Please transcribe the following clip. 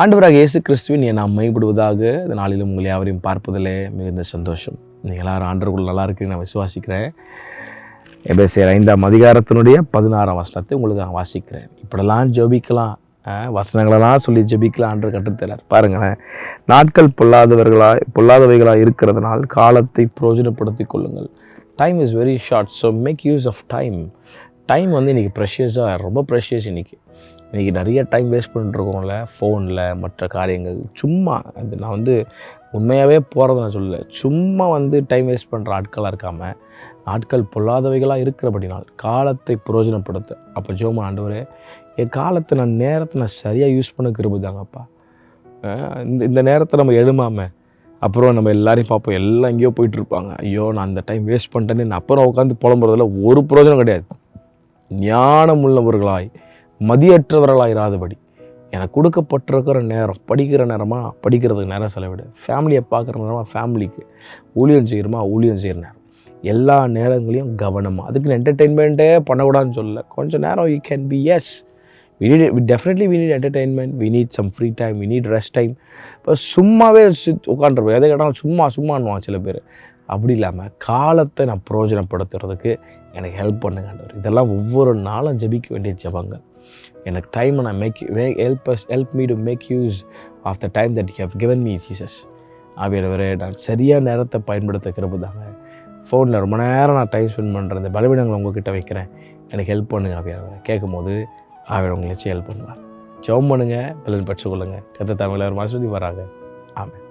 ஆண்டவராக இயேசு கிறிஸ்துவின் என் நாம் மைப்படுவதாக இந்த நாளிலும் உங்களை யாவரையும் பார்ப்பதிலே மிகுந்த சந்தோஷம். நீங்கள் எல்லாரும் ஆண்டவருக்குள் நல்லா இருக்குன்னு நான் விசுவாசிக்கிறேன். எபேசியர் 5ஆம் அதிகாரத்தினுடைய 16ஆம் வசனத்தை உங்களுக்கு நான் வாசிக்கிறேன். இப்படிலாம் ஜெபிக்கலாம், வசனங்களெல்லாம் சொல்லி ஜெபிக்கலாம் ஆண்டு கற்றுத்தரார். பாருங்களேன், நாட்கள் பொல்லாதவைகளாக இருக்கிறதுனால் காலத்தை பிரயோஜனப்படுத்தி கொள்ளுங்கள். Time is very short, so make use of time. Time வந்து இன்றைக்கி ப்ரெஷியஸாக, ரொம்ப ப்ரெஷியஸ். இன்றைக்கி நிறைய டைம் வேஸ்ட் பண்ணிட்டுருக்கோம்ல, ஃபோனில் மற்ற காரியங்கள். சும்மா அது நான் வந்து உண்மையாகவே போகிறத நான் சொல்லலை, சும்மா வந்து டைம் வேஸ்ட் பண்ணுற ஆட்களாக இருக்காமல் நாட்கள் பொல்லாதவைகளாக இருக்கிறபடினால் காலத்தை பிரயோஜனப்படுத்த. அப்போ ஜெபம், ஆண்டவரே என் காலத்தை நேரத்தை நான் சரியாக யூஸ் பண்ண கிருபைதாங்கப்பா. இந்த நேரத்தை நம்ம எழுமாமல் அப்புறம் நம்ம எல்லாரையும் பார்ப்போம், எல்லாம் எங்கேயோ போயிட்டுருப்பாங்க. ஐயோ நான் அந்த டைம் வேஸ்ட் பண்ணிட்டேன்னு அப்புறம் உட்காந்து புலம்புறதில் ஒரு பிரயோஜனம் கிடையாது. ஞானம் உள்ளவர்களாய் மதியற்றவர்களாயிராதபடி எனக்கு கொடுக்கப்பட்டிருக்கிற நேரம், படிக்கிற நேரமாக படிக்கிறதுக்கு நேரம் செலவிடு, ஃபேமிலியை பார்க்குற நேரமாக ஃபேமிலிக்கு, ஊழியம் செய்கிற நேரம், எல்லா நேரங்களையும் கவனமாக. அதுக்கு என்டர்டெயின்மெண்ட்டே பண்ணக்கூடாதுன்னு சொல்லலை. கொஞ்சம் நேரம் you can be, yes we need entertainment, we need some free time, we need rest time. இப்போ சும்மாவே உட்காந்துருப்போம், எதை கேட்டாலும் சும்மானுவாங்க சில பேர். அப்படி இல்லாமல் காலத்தை நான் பிரயோஜனப்படுத்துறதுக்கு எனக்கு ஹெல்ப் பண்ணுங்க ஆண்டவர். இதெல்லாம் ஒவ்வொரு நாளும் ஜெபிக்க வேண்டிய ஜெபங்கள். எனக்கு டைமை நான் help me to make use of the time that you have given me, Jesus. ஆவியானவரே, நான் சரியாக நேரத்தை பயன்படுத்த கிருபைதாங்க. ஃபோனில் ரொம்ப நேரம் நான் டைம் ஸ்பெண்ட் பண்ணுறேன், இந்த பலவீனங்களை உங்ககிட்ட வைக்கிறேன், எனக்கு ஹெல்ப் பண்ணுங்க ஆவியானவரே. கேட்கும் போது ஆவியானவர் உங்களை ஹெல்ப் பண்ணுவார். ஜெபம் பண்ணுங்கள், பலன் பெற்றுக்கொள்ளுங்கள். கர்த்தர் தாமே எல்லாரும் ஆசீர்வதிப்பாராக. ஆமென்.